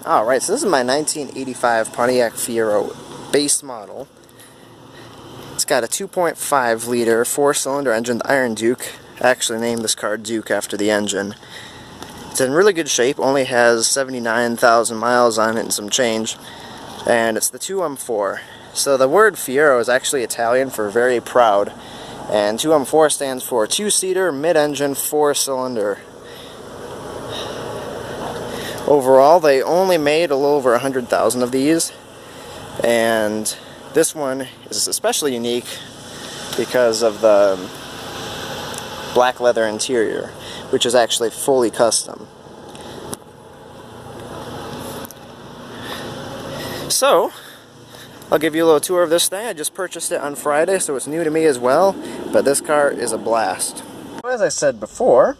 Alright, so this is my 1985 Pontiac Fiero base model. It's got a 2.5 liter 4-cylinder engine, the Iron Duke. I actually named this car Duke after the engine. It's in really good shape, only has 79,000 miles on it and some change. And it's the 2M4. So the word Fiero is actually Italian for very proud. And 2M4 stands for 2-seater, mid-engine, 4-cylinder. Overall, they only made a little over 100,000 of these, and this one is especially unique because of the black leather interior, which is actually fully custom. So, I'll give you a little tour of this thing. I just purchased it on Friday, so it's new to me as well, but this car is a blast. As I said before,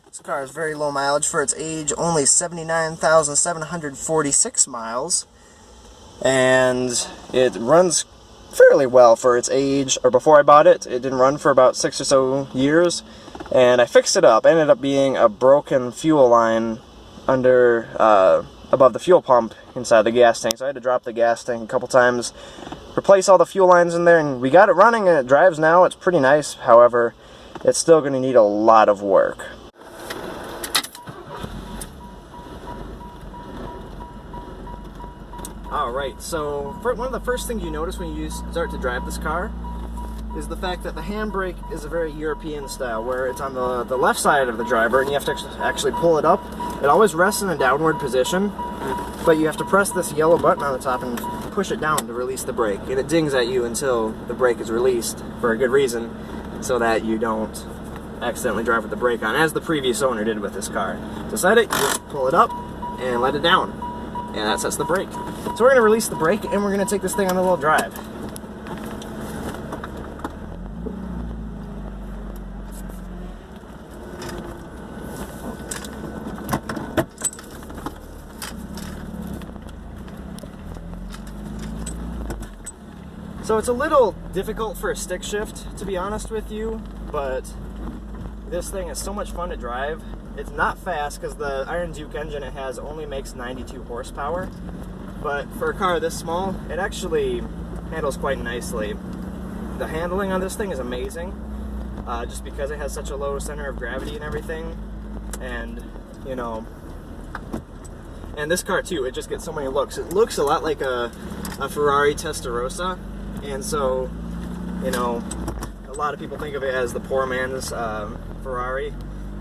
this car is very low mileage for its age, only 79,746 miles, and it runs fairly well for its age. Or before I bought it, it didn't run for about 6 or so years, and I fixed it up. It ended up being a broken fuel line under above the fuel pump inside the gas tank, so I had to drop the gas tank a couple times, replace all the fuel lines in there, and we got it running and it drives now. It's pretty nice. However, it's still going to need a lot of work. Alright, so one of the first things you notice when you start to drive this car is the fact that the handbrake is a very European style, where it's on the left side of the driver and you have to actually pull it up. It always rests in a downward position, but you have to press this yellow button on the top and push it down to release the brake. And it dings at you until the brake is released, for a good reason, so that you don't accidentally drive with the brake on, as the previous owner did with this car. To set it, you just pull it up and let it down, and that sets the brake. So we're going to release the brake and we're going to take this thing on a little drive. So it's a little difficult for a stick shift, to be honest with you, but this thing is so much fun to drive. It's not fast because the Iron Duke engine it has only makes 92 horsepower, but for a car this small, it actually handles quite nicely. The handling on this thing is amazing, just because it has such a low center of gravity and everything, and you know, and this car too, it just gets so many looks. It looks a lot like a Ferrari Testarossa, and so, you know, a lot of people think of it as the poor man's Ferrari.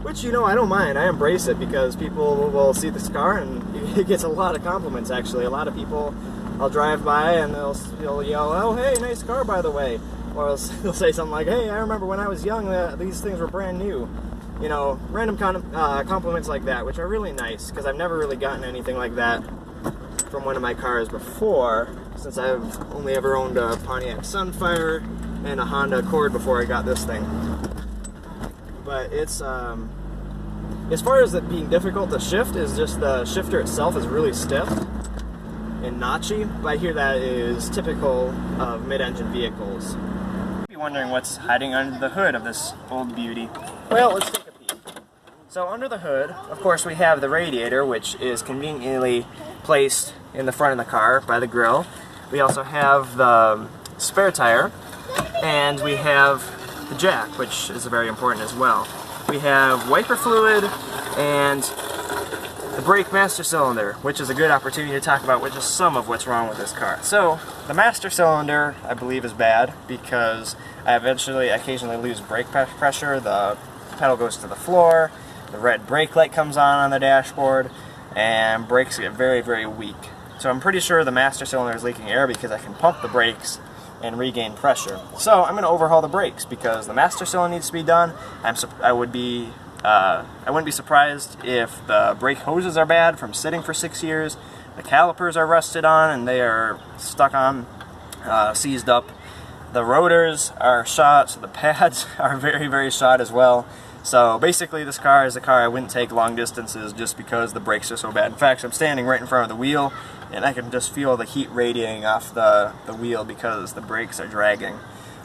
Which, you know, I don't mind. I embrace it because people will see this car and it gets a lot of compliments, actually. A lot of people, I'll drive by and they'll yell, "Oh, hey, nice car, by the way." Or they'll say something like, "Hey, I remember when I was young, these things were brand new." You know, random compliments like that, which are really nice because I've never really gotten anything like that from one of my cars before, since I've only ever owned a Pontiac Sunfire and a Honda Accord before I got this thing. But it's, as far as it being difficult to shift, is just the shifter itself is really stiff and notchy, but I hear that is typical of mid-engine vehicles. You might be wondering what's hiding under the hood of this old beauty. Well, let's take a peek. So under the hood, of course, we have the radiator, which is conveniently placed in the front of the car by the grille. We also have the spare tire, and we have the jack, which is very important as well. We have wiper fluid and the brake master cylinder, which is a good opportunity to talk about just some of what's wrong with this car. So the master cylinder, I believe, is bad because I occasionally lose brake pressure. The pedal goes to the floor, the red brake light comes on the dashboard, and brakes get very, very weak. So I'm pretty sure the master cylinder is leaking air because I can pump the brakes and regain pressure. So I'm going to overhaul the brakes because the master cylinder needs to be done. I wouldn't be surprised if the brake hoses are bad from sitting for 6 years. The calipers are rusted on and they are stuck on, seized up. The rotors are shot, so the pads are very, very shot as well. So basically this car is a car I wouldn't take long distances just because the brakes are so bad. In fact, I'm standing right in front of the wheel and I can just feel the heat radiating off the wheel because the brakes are dragging.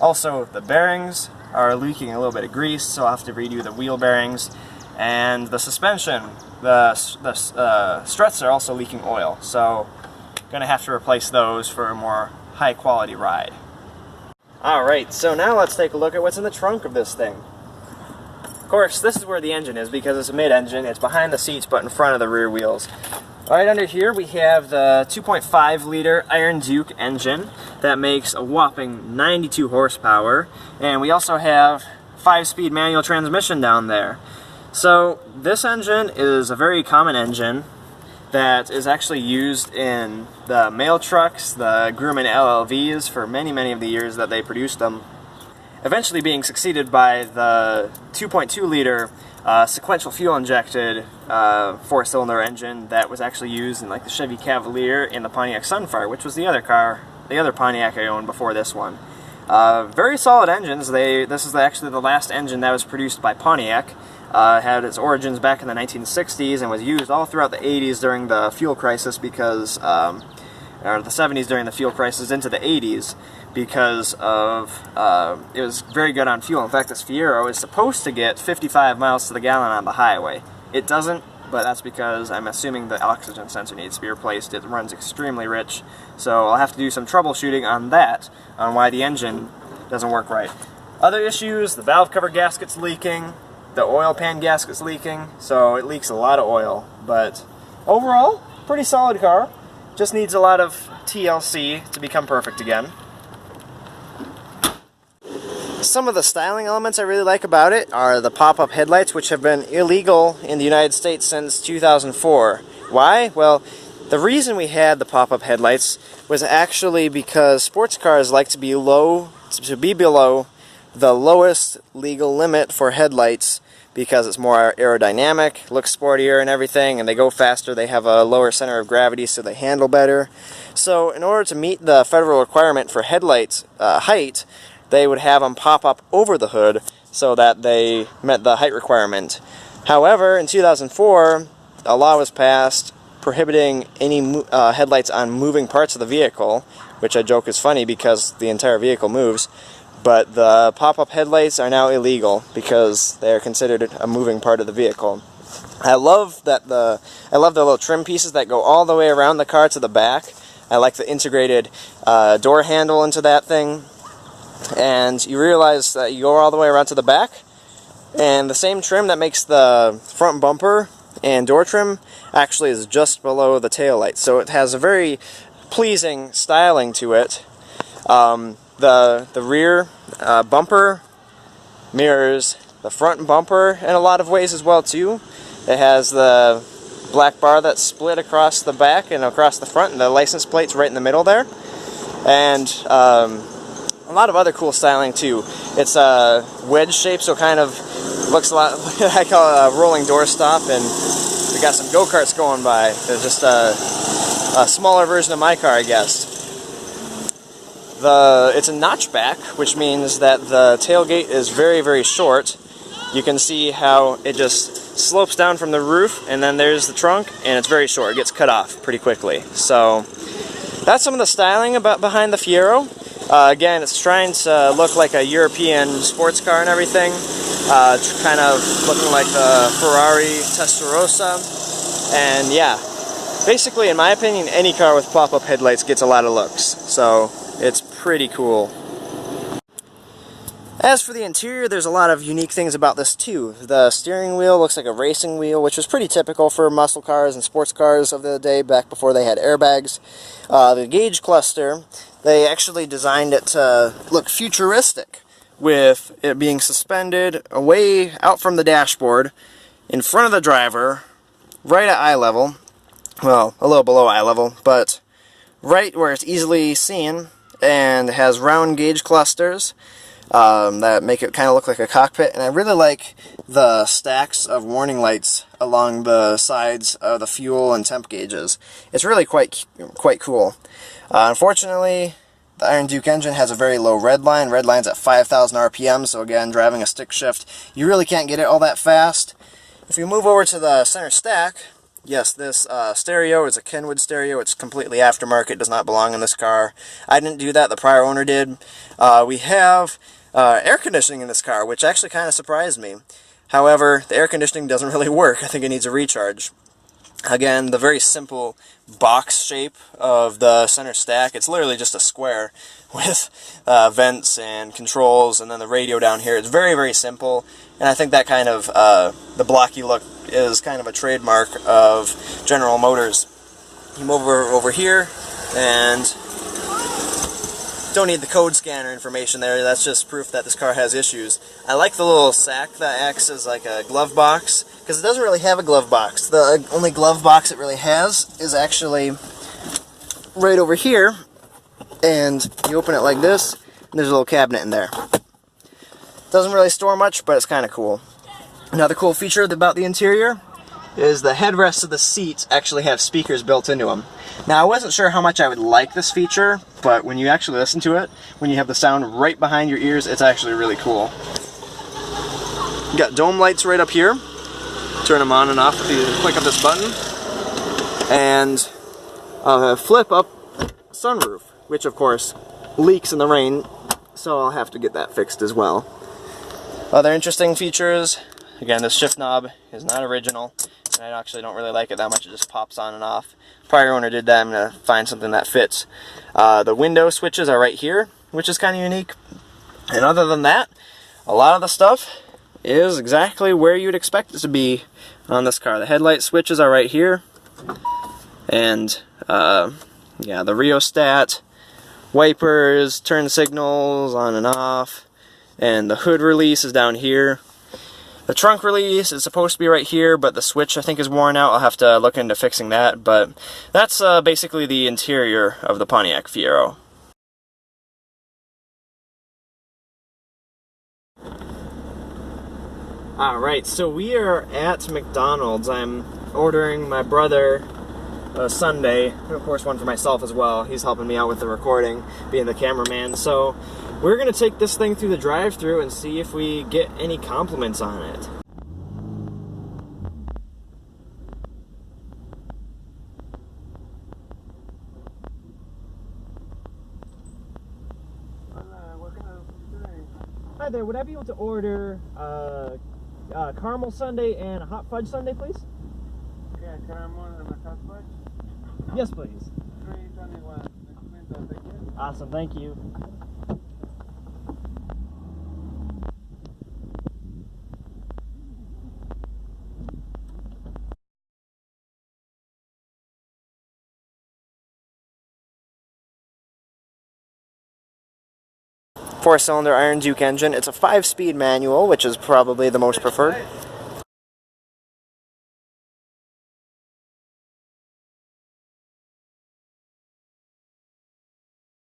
Also, the bearings are leaking a little bit of grease, so I'll have to redo the wheel bearings. And the suspension, the struts are also leaking oil, so gonna have to replace those for a more high quality ride. Alright, so now let's take a look at what's in the trunk of this thing. Of course, this is where the engine is because it's a mid-engine. It's behind the seats but in front of the rear wheels. Right under here we have the 2.5 liter Iron Duke engine that makes a whopping 92 horsepower, and we also have 5-speed manual transmission down there. So this engine is a very common engine that is actually used in the mail trucks, the Grumman LLVs for many of the years that they produced them, eventually being succeeded by the 2.2 liter sequential fuel injected 4-cylinder engine that was actually used in like the Chevy Cavalier and the Pontiac Sunfire, which was the other Pontiac I owned before this one. Very solid engines. This is actually the last engine that was produced by Pontiac. Had its origins back in the 1960s and was used all throughout the 80s during the fuel crisis because, or the 70s during the fuel crisis into the 80s because of, it was very good on fuel. In fact, this Fiero is supposed to get 55 miles to the gallon on the highway. It doesn't, but that's because I'm assuming the oxygen sensor needs to be replaced. It runs extremely rich, so I'll have to do some troubleshooting on that, on why the engine doesn't work right. Other issues, the valve cover gasket's leaking, the oil pan gasket's leaking, so it leaks a lot of oil. But overall, pretty solid car. Just needs a lot of TLC to become perfect again. Some of the styling elements I really like about it are the pop-up headlights, which have been illegal in the United States since 2004. Why? Well, the reason we had the pop-up headlights was actually because sports cars like to be below the lowest legal limit for headlights because it's more aerodynamic, looks sportier and everything, and they go faster, they have a lower center of gravity so they handle better. So in order to meet the federal requirement for headlights height, they would have them pop up over the hood so that they met the height requirement. However, in 2004, a law was passed prohibiting any headlights on moving parts of the vehicle, which I joke is funny because the entire vehicle moves. But the pop-up headlights are now illegal because they are considered a moving part of the vehicle. I love the little trim pieces that go all the way around the car to the back. I like the integrated door handle into that thing. And you realize that you go all the way around to the back, and the same trim that makes the front bumper and door trim actually is just below the taillight. So it has a very pleasing styling to it. The rear bumper mirrors the front bumper in a lot of ways as well too. It has the black bar that's split across the back and across the front, and the license plate's right in the middle there. And a lot of other cool styling too. It's a wedge shape, so it kind of looks a lot I call it a rolling door stop, and we got some go-karts going by. They're just a smaller version of my car, I guess. It's a notchback, which means that the tailgate is very short. You can see how it just slopes down from the roof, and then there's the trunk, and it's very short. It gets cut off pretty quickly. So that's some of the styling behind the Fiero. Again, it's trying to look like a European sports car and everything. Kind of looking like the Ferrari Testarossa. And yeah, basically, in my opinion, any car with pop-up headlights gets a lot of looks. So it's pretty cool. As for the interior, there's a lot of unique things about this too. The steering wheel looks like a racing wheel, which was pretty typical for muscle cars and sports cars of the day, back before they had airbags. The gauge cluster, they actually designed it to look futuristic, with it being suspended away out from the dashboard, in front of the driver, right at eye level. Well, a little below eye level, but right where it's easily seen, and it has round gauge clusters that make it kind of look like a cockpit. And I really like the stacks of warning lights along the sides of the fuel and temp gauges. It's really quite cool. Unfortunately, the Iron Duke engine has a very low red line. Red line's at 5,000 RPM, so again, driving a stick shift, you really can't get it all that fast. If you move over to the center stack, yes, this stereo is a Kenwood stereo. It's completely aftermarket, does not belong in this car. I didn't do that, the prior owner did. We have air conditioning in this car, which actually kind of surprised me. However, the air conditioning doesn't really work. I think it needs a recharge. Again, the very simple box shape of the center stack, it's literally just a square with vents and controls, and then the radio down here. It's very, very simple, and I think that kind of, the blocky look is kind of a trademark of General Motors. You move over here, and don't need the code scanner information there. That's just proof that this car has issues. I like the little sack that acts as like a glove box, because it doesn't really have a glove box. The only glove box it really has is actually right over here, and you open it like this, and there's a little cabinet in there. Doesn't really store much, but it's kind of cool. Another cool feature about the interior is the headrests of the seats actually have speakers built into them. Now, I wasn't sure how much I would like this feature, but when you actually listen to it, when you have the sound right behind your ears, it's actually really cool. You got dome lights right up here. Turn them on and off if you click up this button. And a flip up sunroof, which of course leaks in the rain, so I'll have to get that fixed as well. Other interesting features, again, this shift knob is not original. I actually don't really like it that much. It just pops on and off. Prior owner did that. I'm going to find something that fits. The window switches are right here, which is kind of unique. And other than that, a lot of the stuff is exactly where you'd expect it to be on this car. The headlight switches are right here. And, yeah, the rheostat, wipers, turn signals on and off. And the hood release is down here. The trunk release is supposed to be right here, but the switch I think is worn out. I'll have to look into fixing that, but that's basically the interior of the Pontiac Fiero. Alright, so we are at McDonald's. I'm ordering my brother a sundae, and of course one for myself as well. He's helping me out with the recording, being the cameraman. So we're going to take this thing through the drive-thru and see if we get any compliments on it. Hi there, would I be able to order caramel sundae and a hot fudge sundae, please? Yeah, caramel and a hot fudge? Yes, please. 321. Thank you. Awesome, thank you. Four-cylinder Iron Duke engine. It's a 5-speed manual, which is probably the most preferred.